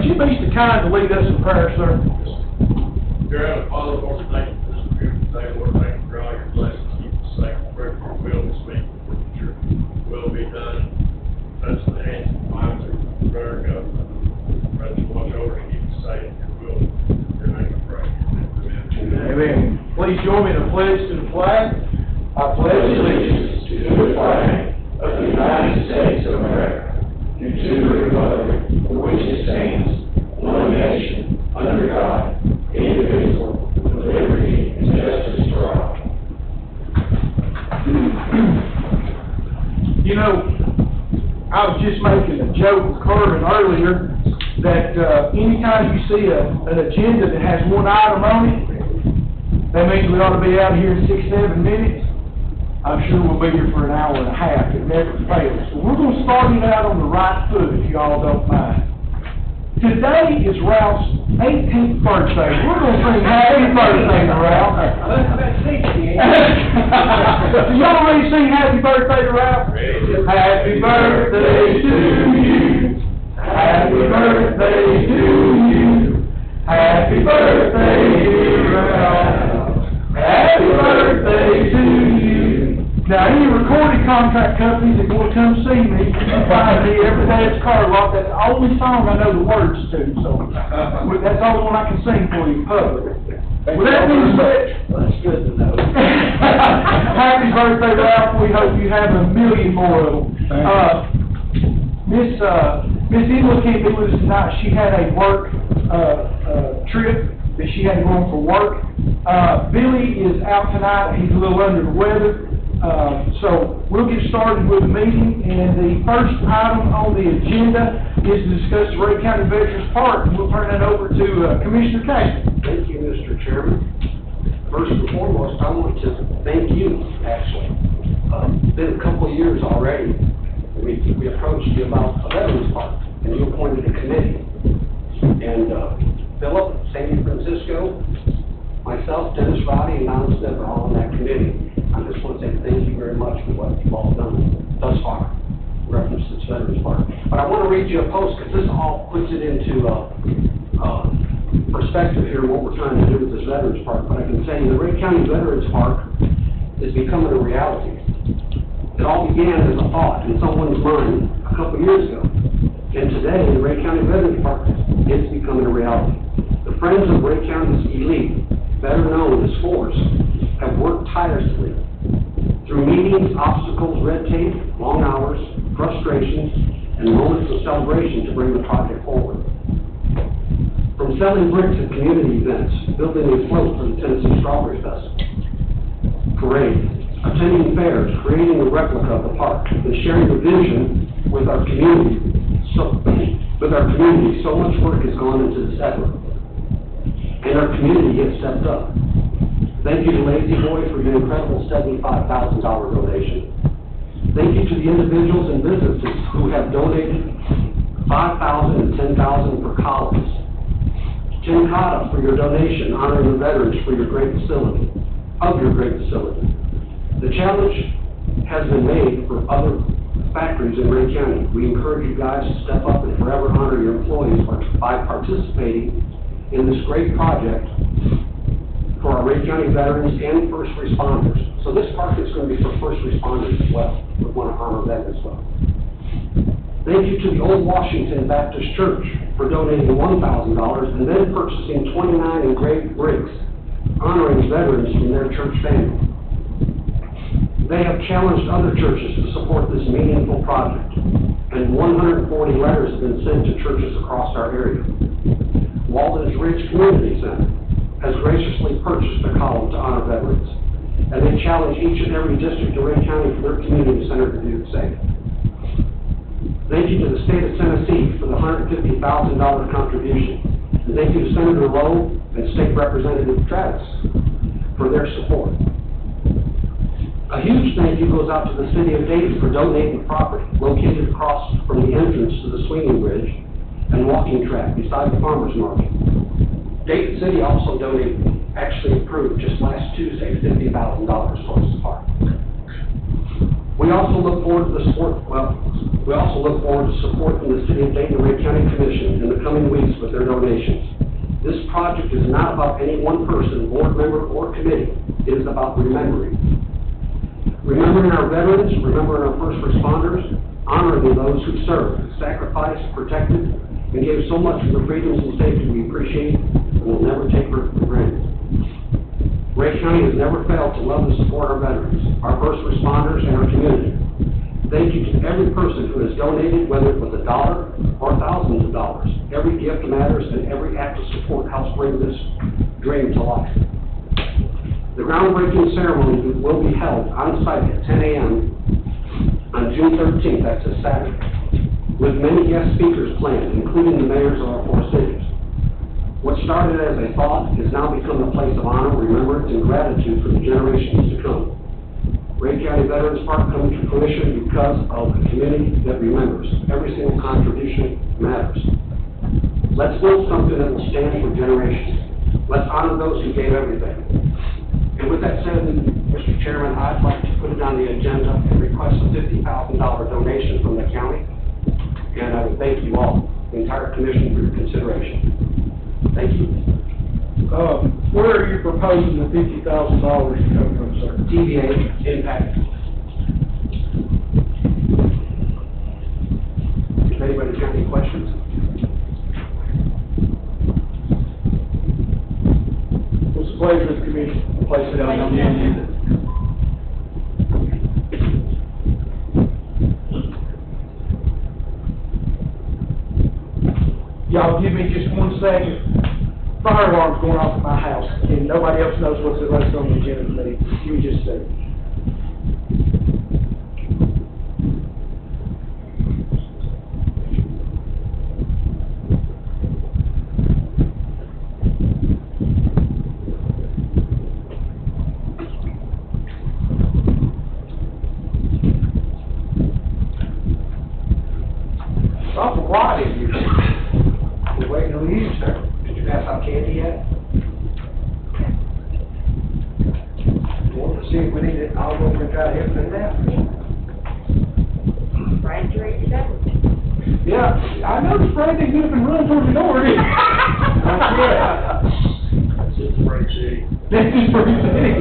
you be so kind to lead us in prayer, sir? Dear Heavenly Father, Lord, thank you for this beautiful day. Lord, thank you for all your blessings. Keep us safe. Pray for your will this week. That your will be done. Touch the hands and minds of America. Pray that you watch over and keep us safe. Your will. Your name we pray. Amen. Amen. Please join me in a pledge to the flag. I pledge allegiance to the flag of the United States of America, and to the republic for which it stands, one nation, under God, indivisible, with liberty and justice for all. You know, I was just making a joke with Carmen earlier that anytime you see an agenda that has one item on it, that means we ought to be out here in 6-7 minutes. I'm sure we'll be here for an hour and a half. It never fails. So we're going to start it out on the right foot, if you all don't mind. Today is Ralph's 18th birthday. We're going to sing happy birthday to Ralph. Do y'all ready to sing happy birthday to Ralph? Happy birthday to you. Happy birthday to you. Happy birthday, dear Ralph. Happy birthday to you. Now, any recording contract companies that want to come see me, you can find me every day at Car Lot. That's the only song I know the words to, so that's the only one I can sing for you in public. With that being said, Well, that's good to know. happy birthday, Ralph. We hope you have a million more of them. Miss Emma can't be with us tonight. She had a work trip that she had to go on for work. Billy is out tonight. He's a little under the weather. So we'll get started with the meeting, and the first item on the agenda is to discuss the Rhea County Veterans Park, and we'll turn that over to Commissioner Cashman. Thank you, Mr. Chairman. First and foremost, I want to thank you, actually. It's been a couple of years already. We approached you about a Veterans Park, and you appointed a committee. And Philip, San Francisco, myself, Dennis Roddy, and Alan Smith are all on that committee. I just want to say thank you very much for what you've all done thus far, reference to Veterans Park. But I want to read you a post, because this all puts it into perspective here, what we're trying to do with this Veterans Park. But I can tell you, the Rhea County Veterans Park is becoming a reality. It all began as a thought in someone's mind a couple years ago. And today, the Rhea County Veterans Park is becoming a reality. The Friends of Rhea County's elite, better known as Force, have worked tirelessly through meetings, obstacles, red tape, long hours, frustrations, and moments of celebration to bring the project forward. From selling bricks at community events, building a float for the Tennessee Strawberry Festival, parade, attending fairs, creating a replica of the park, and sharing the vision with our community. So much work has gone into this effort, and our community has stepped up. Thank you to Lazy Boy for your incredible $75,000 donation. Thank you to the individuals and businesses who have donated $5,000 and $10,000 for colleges. Jim Cotta for your donation, honoring the veterans for your great facility, The challenge has been made for other factories in Rhea County. We encourage you guys to step up and forever honor your employees by participating in this great project for our Rhea County veterans and first responders. So this park is going to be for first responders as well. We want to honor them as well. Thank you to the Old Washington Baptist Church for donating $1,000 and then purchasing 29 engraved bricks honoring veterans from their church family. They have challenged other churches to support this meaningful project, and 140 letters have been sent to churches across our area. Walden's Ridge Community Center has graciously purchased a column to honor veterans, and they challenge each and every district in Rhea County for their community center to do the same. Thank you to the state of Tennessee for the $150,000 contribution, and thank you to Senator Lowe and State Representative Travis for their support. A huge thank you goes out to the city of Dayton for donating the property located across from the entrance to the swinging bridge and walking track beside the farmer's market. Dayton City also actually approved just last Tuesday $50,000 towards the park. We also look forward to support from the City of Dayton and Rhea County Commission in the coming weeks with their donations. This project is not about any one person, board member, or committee. It is about remembering. Remembering our veterans, remembering our first responders, honoring those who served, sacrificed, protected, and gave so much for the freedoms and safety we appreciate and will never take for granted. Rhea County has never failed to love and support our veterans, our first responders, and our community. Thank you to every person who has donated, whether it was $1 or thousands of dollars. Every gift matters, and every act of support helps bring this dream to life. The groundbreaking ceremony will be held on site at 10 a.m. on June 13th, that's a Saturday, with many guest speakers planned, including the mayors of our 4 cities. What started as a thought has now become a place of honor, remembrance, and gratitude for the generations to come. Rhea County Veterans Park comes to fruition because of the community that remembers. Every single contribution matters. Let's build something that will stand for generations. Let's honor those who gave everything. And with that said, Mr. Chairman, I'd like to put it on the agenda and request a $50,000 donation from the county. And I would thank you all, the entire commission, for your consideration. Thank you. Where are you proposing the $50,000 to come from, sir? TVA impact. If anybody's got any questions? What's the pleasure of the commission? I'll place it on the agenda. Y'all give me just 1 second. Fire alarm's going off at my house, and nobody else knows what's on the agenda today. Give me just a second. It's awful quiet in here. We're waiting on you, sir. Pass out candy yet? Well, let's see if we need it. I'll go over and try to help them out. Brian's ready to go. Yeah, I noticed Brandon get up and run towards the door. Not yet. That's just Spring City. That's just Spring City.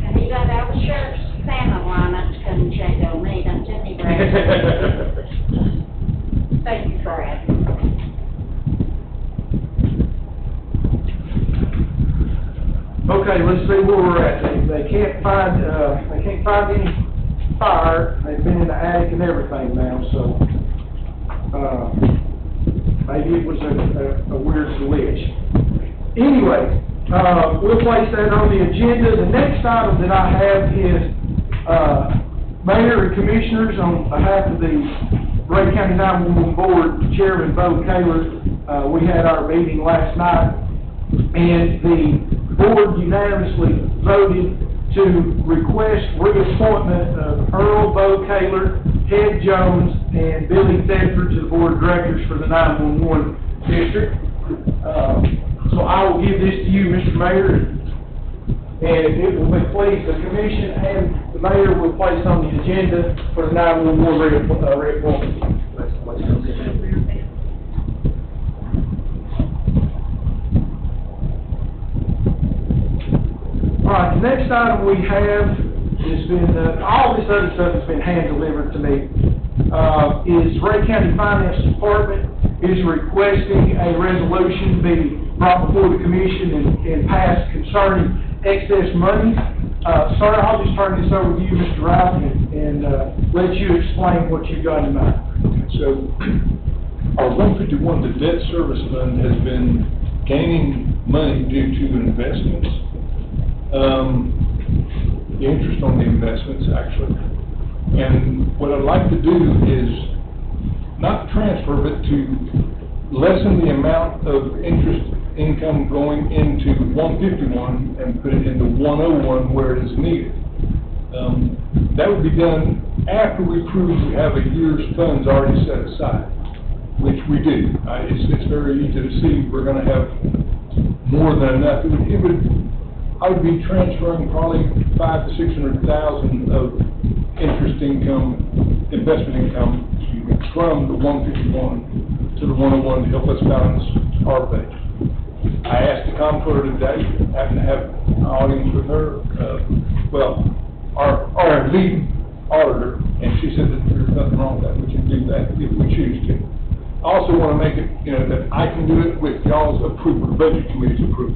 And he got all the sheriff's family line up to come and check on me, don't you, Brad? Thank you, Brad. Okay, let's see where we're at. They can't find any fire. They've been in the attic and everything now, so maybe it was a weird glitch. Anyway, we'll place that on the agenda. The next item that I have is Mayor and Commissioners, on behalf of the Rhea County 911 Board, Chairman Bo Kaler. We had our meeting last night, and the board unanimously voted to request reappointment of Earl Bo Kaler, Ted Jones, and Billy Thetford to the Board of Directors for the 911 District. So I will give this to you, Mr. Mayor, and if it will be pleased, the commission and the mayor will place on the agenda for the 911 reappointment. All right, the next item we have has been, all this other stuff has been hand-delivered to me, is Rhea County Finance Department is requesting a resolution be brought before the commission and passed concerning excess money. Sir, I'll just turn this over to you, Mr. Wright, and let you explain what you've got in mind. So, our 151, the debt service fund, has been gaining money due to investments. The interest on the investments, actually. And what I'd like to do is not transfer, but to lessen the amount of interest income going into 151 and put it into 101 where it is needed. That would be done after we prove we have a year's funds already set aside, which we do. It's very easy to see we're going to have more than enough. I would be transferring probably $500,000 to $600,000 of interest investment income, excuse me, from the 151 to the 101 to help us balance our budget. I asked the comptroller today, happened to have an audience with her, our lead auditor, and she said that there's nothing wrong with that, we can do that if we choose to. I also want to make it, that I can do it with y'all's approval, the budget committee's approval,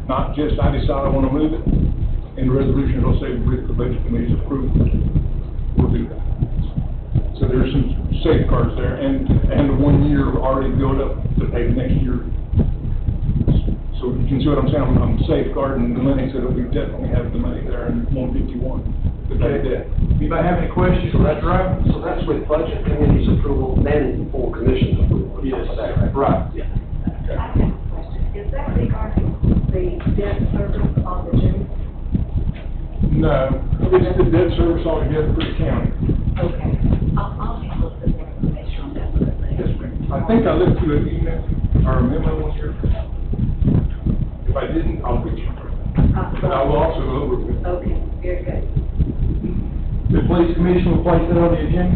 not just I decide I want to move it, and the resolution will say with the budget committee's approval, we'll do that. So there's some safeguards there, and the 1 year already built up to pay the next year. So you can see what I'm saying, I'm safeguarding the money so that we definitely have the money there in 151 to pay debt. Anybody have any questions on that, right? So that's with budget committee's approval, then full commission's approval. Yes. Right. Yeah. I have a question. Is that regarding the debt service on the June? No, it's the debt service altogether for the county. Okay. I'll need a little bit more information on that. Yes, ma'am. I think I left you an email or a memo on here. If I didn't, I'll put you. But I will also go over with. Okay, very good. The police commission will place that on the agenda?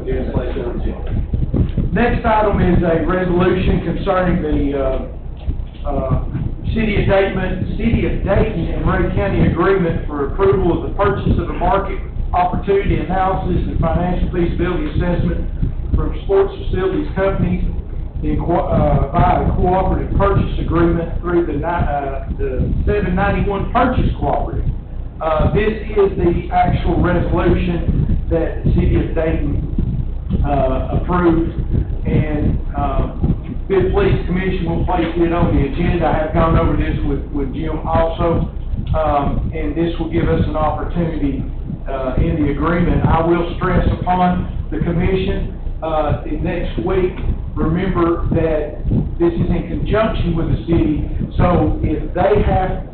Yes, place it on the agenda. Next item is a resolution concerning the, City of Dayton and Rhea County agreement for approval of the purchase of a market opportunity analysis and financial feasibility assessment from sports facilities companies via a cooperative purchase agreement through the 791 Purchase Cooperative. This is the actual resolution that the City of Dayton approved, and the Police Commission will place it on the agenda. I have gone over this with Jim also, and this will give us an opportunity in the agreement. I will stress upon the Commission next week, remember that this is in conjunction with the city, so if they have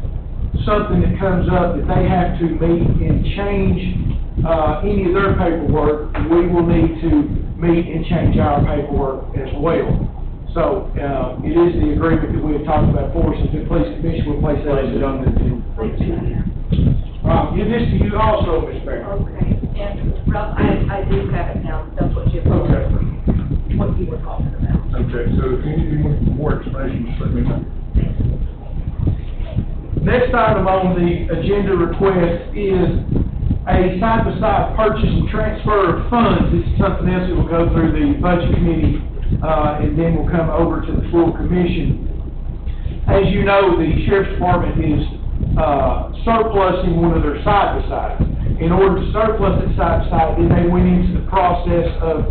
something that comes up that they have to meet and change any of their paperwork, we will need to meet and change our paperwork as well. So, it is the agreement that we had talked about before, so the Police Commission will place that on the agenda. Thank you, Mayor. Give this to you also, Ms. Mayor. Okay, and Rob, I do have it now, that's what you, Okay. what you were talking about. Okay, so if you need any more explanation, just let me know. Next item on the agenda request is a side-by-side purchase and transfer of funds. This is something else that will go through the Budget Committee, and then will come over to the full commission. As you know, the Sheriff's Department is surplusing one of their side-by-sides. In order to surplus it side-by-side, then they went into the process of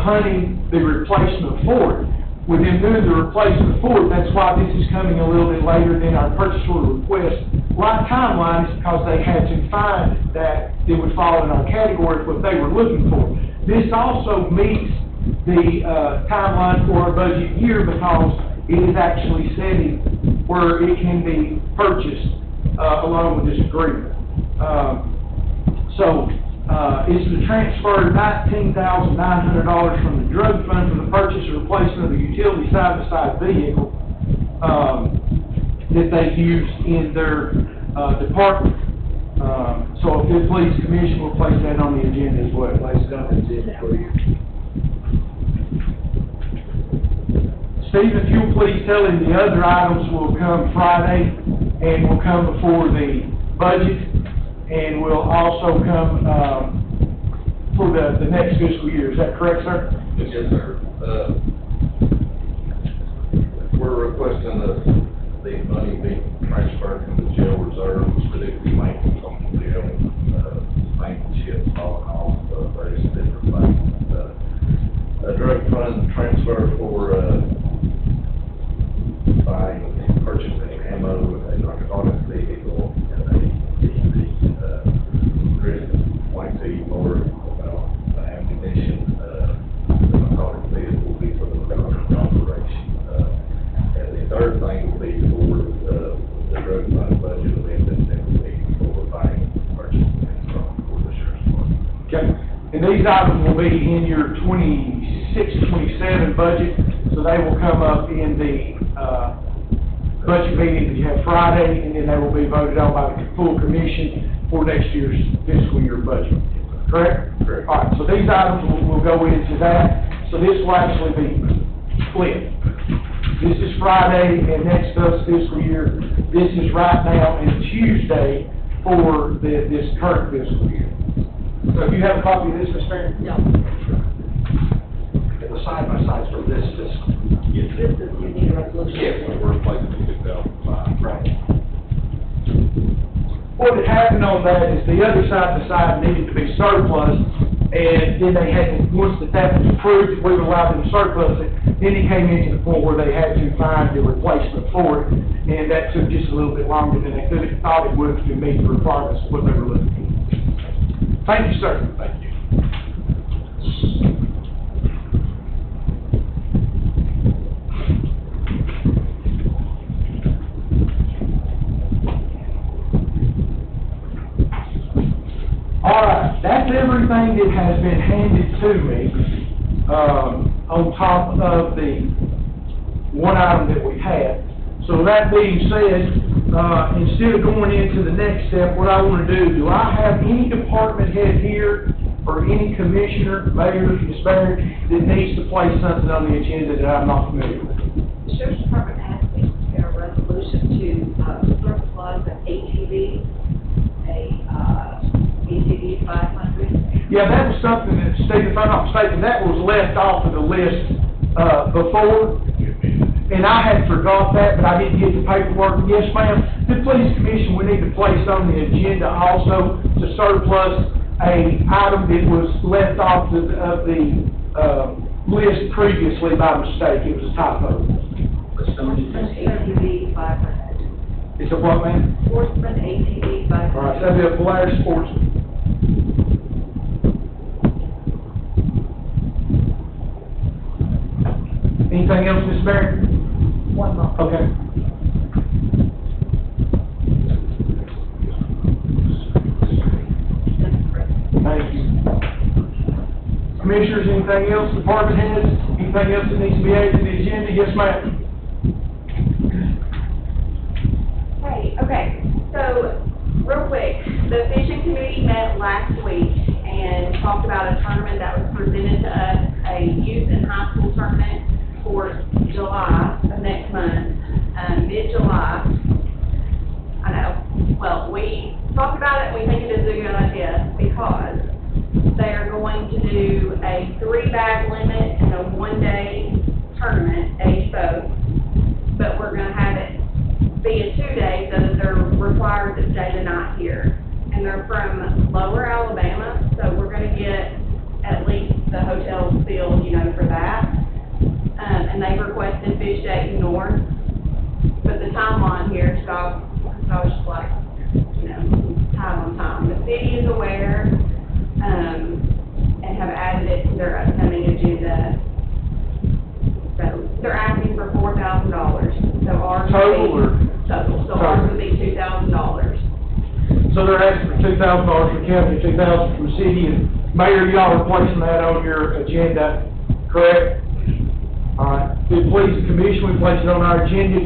hunting the replacement for it. With them doing the replacement for it, that's why this is coming a little bit later than our purchase order request. Right timeline is because they had to find that it would fall in our category of what they were looking for. This also meets the timeline for our budget year because it is actually setting where it can be purchased along with this agreement. It's to transfer $19,900 from the drug fund for the purchase or replacement of the utility side-by-side vehicle that they use in their department. So if the Police Commission will place that on the agenda as well. Place it on the agenda for you. Steve, if you'll please tell him the other items will come Friday and will come before the budget, and will also come for the next fiscal year. Is that correct, sir? Yes, sir. We're requesting the money be transferred from the jail reserve, specifically maintenance on the jail, maintenance ships, all various different things. A drug fund transfer for buying, purchasing ammo, a narcotic vehicle, and a like the more ammunition, the narcotic vehicle will be for the government operation. And the third thing will be for the drug fund budget amendment that will be for buying, purchasing from for the sheriff's department. Okay. And these items will be in your 26-27 budget, so they will come up in the budget meeting that you have Friday, and then they will be voted on by the full commission for next year's fiscal year budget. correct? Correct. All right, so these items will go into that, so this will actually be split. This is Friday and next fiscal year, this is right now and Tuesday for this current fiscal year. So if you have a copy of this, Ms. Farron? No. And the side-by-sides for this fiscal. This is, you need a resolution. Yes, we're replacing the 2005. Right. What had happened on that is the other side-by-side needed to be surplus, and then they had to, once that was approved, we were allowed them to surplus it, then it came into the point where they had to find the replacement for it, and that took just a little bit longer than they could have thought it would to meet the requirements of what they were looking for. Thank you, sir. Thank you. All right, that's everything that has been handed to me, on top of the one item that we had. So that being said, instead of going into the next step, what I want to do I have any department head here or any commissioner, mayor, Ms. Barrett, that needs to place something on the agenda that I'm not familiar with? The sheriff's department has to prepare a resolution to, surplus an ATV, ATV 500. Yeah, that was something that, Steve, if I'm not mistaken, that was left off of the list, before. And I had forgot that, but I didn't get the paperwork. Yes, ma'am, the police commission, we need to place on the agenda also to surplus a item that was left off of the list previously by mistake. It was a typo. Sportsman ATV 500. It's a what, ma'am? Sportsman ATV 500. All right, so that'd be a Polaris Sportsman. Anything else, Ms. Barrett? One more. Okay. That's correct. Thank you. Commissioners, anything else? Department heads, anything else that needs to be added to the agenda? Yes, ma'am. Hey, okay, so, real quick, the fishing committee met last week and talked about a tournament that was presented to us, a youth and high school tournament for July of next month, mid-July. I know, well, we talked about it, we think it is a good idea because they are going to do a 3-bag limit and a 1-day tournament, age both, but we're gonna have it be a 2-day so that they're required to stay the night here. And they're from Lower Alabama, so we're gonna get at least the hotel filled, for that. And they've requested Fish Dayton North, but the timeline here, so I was just like, time on time. The city is aware, and have added it to their upcoming agenda. So they're asking for $4,000, so ours Total or? would be, total, so ours would be $2,000. So they're asking for $2,000 from the county, $2,000 from the city, and Mayor, y'all are placing that on your agenda, correct? All right, the police commission, we place it on our agenda,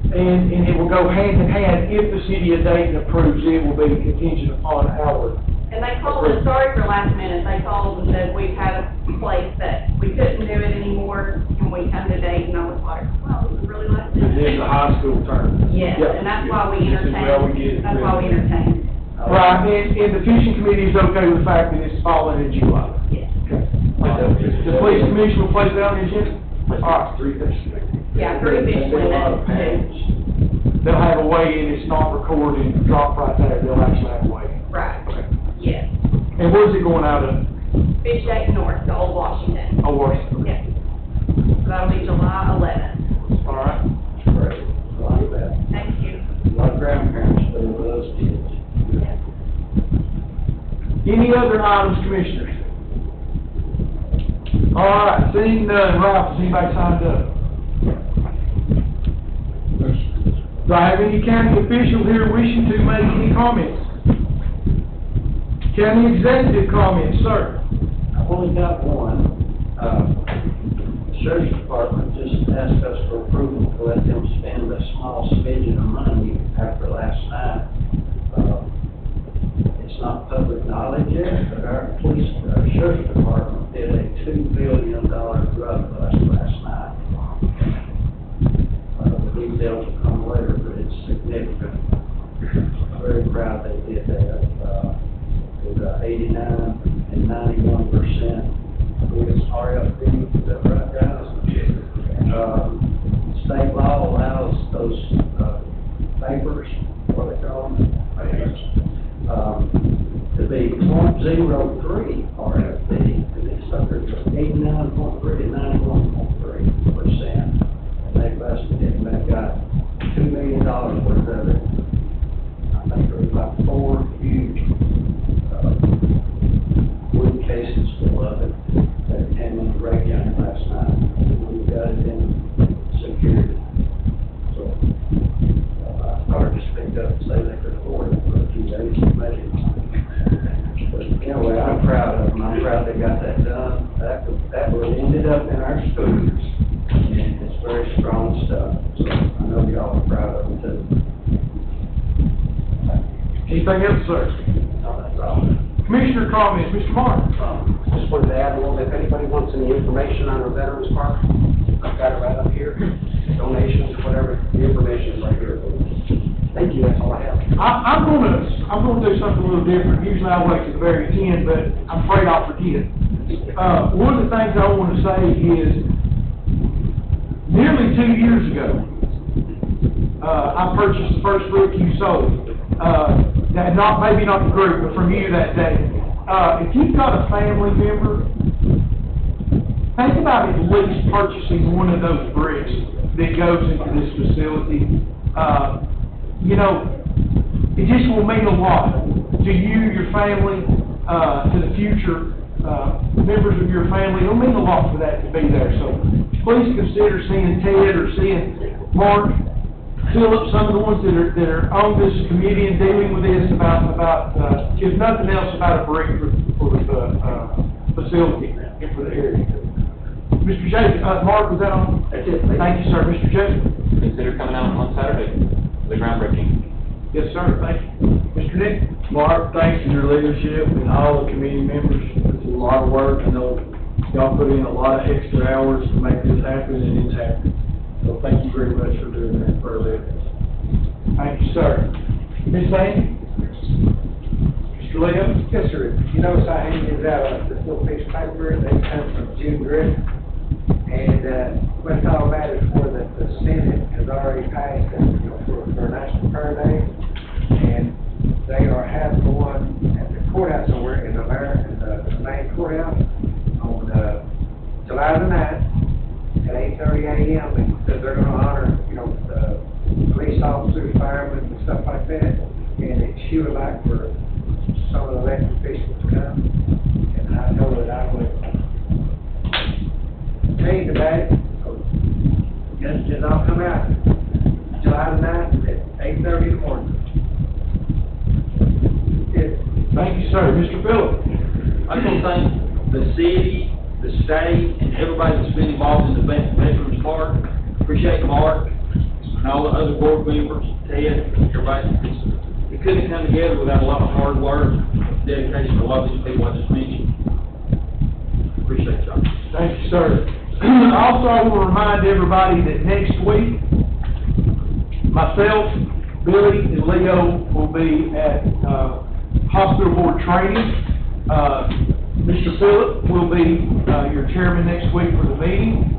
and it will go hand in hand. If the city of Dayton approves it, will be contingent upon our. And they called us, sorry for last minute, they called and said we've had a place that we couldn't do it anymore, and we come to Dayton, and I was like, well, this is really last minute. It is a high school tournament. Yes, Yep. and that's why we This is where we get it. entertained, that's why we entertained. Right, and the fishing committee is okay with the fact that it's falling in July. Yes. Okay. The police commission will place that on the agenda? All right. Yeah, 3 fish limit. They'll have a weigh-in, it's not recorded and drop right there, they'll actually have a weigh-in. Right, Okay. yes. And where's it going out of? Fish Dayton North, the old Washington. Oh, Washington. Yes. So that'll be July 11th. All right. Great. Like that. Thank you. My grandparents, they were those kids. Yes. Any other items, commissioners? All right, seeing none, Ralph, has anybody signed up? Do I have any county official here wishing to make any comments? County executive comments, sir? I've only got one. The Sheriff's Department just asked us for approval to let them spend a small smidgen of money after last night. It's not public knowledge yet, but our sheriff's department did a $2 billion drug bust last night. The details will come later, but it's significant. Very proud they did that. With 89 and 91% with RFP, is that right, guys? State law allows those papers, what they call them? To be .03 RFP, and it's under 89.3 and 91.3%. And they busted it, and they got $2 million worth of it. I think there was about 4 huge wood cases full of it that came in the Rhea County last night. We got it in security. So, I just picked up and say they could afford it for a few days to make it. But anyway, I'm proud of them. I'm proud they got that done. That would have ended up in our schools. And it's very strong stuff. So I know y'all are proud of them too. Anything else, sir? No, that's all. Commissioner comments, Mr. Martin? Just wanted to add a little bit, if anybody wants any information on our Veterans Park, I've got it right up here, donations, whatever, the information is right here. Thank you, that's all I have. I'm gonna do something a little different. Usually I wait to the very end, but I'm afraid I'll forget. One of the things I want to say is, nearly 2 years ago, I purchased the first brick you sold. Maybe not the group, but from you that day. If you've got a family member, think about at least purchasing one of those bricks that goes into this facility. You know, it just will mean a lot to you, your family, to the future members of your family. It'll mean a lot for that to be there. So please consider seeing Ted or seeing Mark, Philip, some of the ones that are on this committee and dealing with this about if nothing else, about a brick for the facility and for the area. Mr. Jacob, Mark, was that on? That's it. Thank you, sir. Mr. Jacob? Consider coming out on Saturday, the groundbreaking. Yes, sir. Thank you. Mr. Nick? Mark, thanks for your leadership and all the committee members. It's a lot of work. I know y'all put in a lot of extra hours to make this happen, and it's happening. So thank you very much for doing that for our veterans. Thank you, sir. Ms. Lane? Mr. Leo? Yes, sir. You notice I handed out this little piece of paper. They come from June Griffin. And what it's all about is for the Senate has already passed for National Prayer Day. And they are having one at the courthouse over in the main courthouse on July the 9th at 8:30 a.m. And they're going to honor, police officers, firemen, and stuff like that. And she would like for some of the elected officials to come. And I know that I would change about it. So just all come out July the 9th at 8:30 in the morning. Thank you, sir. Mr. Phillip? I just want to thank the city, the state, and everybody that's been involved in the Veterans Park. Appreciate Mark and all the other board members, Ted, everybody. It couldn't come together without a lot of hard work, dedication to a lot of these people I just mentioned. Appreciate y'all. Thank you, sir. Also, I want to remind everybody that next week, myself, Billy, and Leo will be at hospital board training. Mr. Phillip will be your chairman next week for the meeting.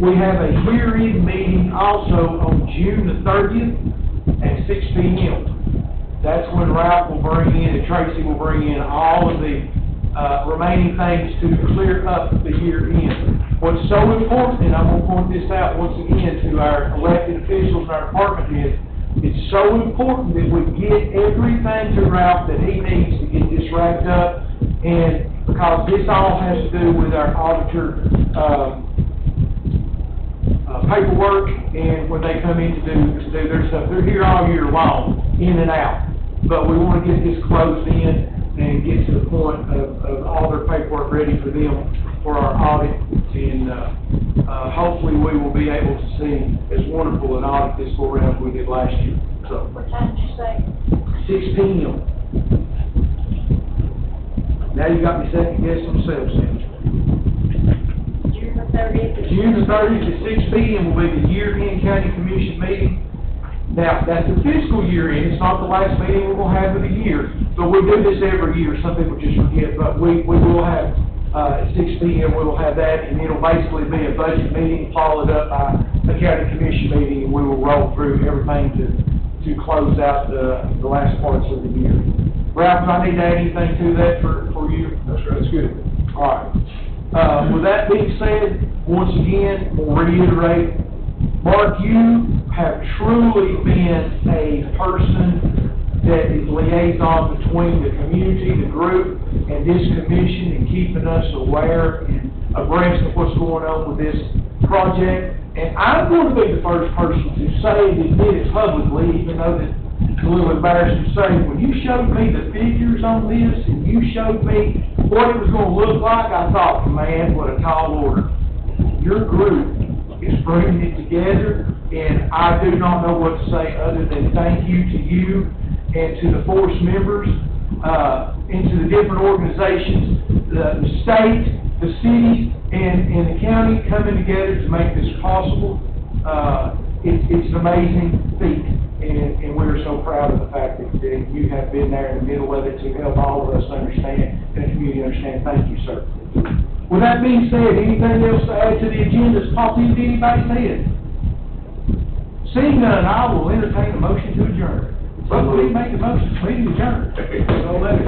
We have a year-end meeting also on June the 30th at 6 p.m. That's when Ralph will bring in and Tracy will bring in all of the remaining things to clear up the year-end. What's so important, and I'm going to point this out once again to our elected officials and our department heads, it's so important that we get everything to Ralph that he needs to get this wrapped up, and because this all has to do with our auditor paperwork, and when they come in to do their stuff, they're here all year long, in and out. But we want to get this closed in and get to the point of all their paperwork ready for them for our audit, and, hopefully we will be able to see as wonderful an audit this go around as we did last year, so. What time did you say? 6 P.M. Now you got me second guessing myself, Sam. June the 30th? June the 30th at 6 P.M. will be the year-end county commission meeting. Now, that's the fiscal year-end, it's not the last meeting we're gonna have of the year, but we do this every year, some people just forget, but we will have, at 6 P.M., we will have that, and it'll basically be a budget meeting followed up by a county commission meeting, and we will roll through everything to close out the last parts of the year. Ralph, do I need to add anything to that for you? That's right, that's good. All right. With that being said, once again, we'll reiterate, Mark, you have truly been a person that is liaison between the community, the group, and this commission, and keeping us aware and abreast of what's going on with this project. And I'm going to be the first person to say and admit it publicly, even though it's a little embarrassing to say, when you showed me the figures on this, and you showed me what it was going to look like, I thought, man, what a tall order. Your group is bringing it together, and I do not know what to say other than thank you to you and to the force members, and to the different organizations, the state, the city, and the county coming together to make this possible. It's an amazing feat, and we're so proud of the fact that you have been there in the middle of it to help all of us understand, and the community understand. Thank you, sir. With that being said, anything else to add to the agenda that's popped into anybody's head? Seeing none, I will entertain a motion to adjourn. But we make a motion, meeting adjourned. So let it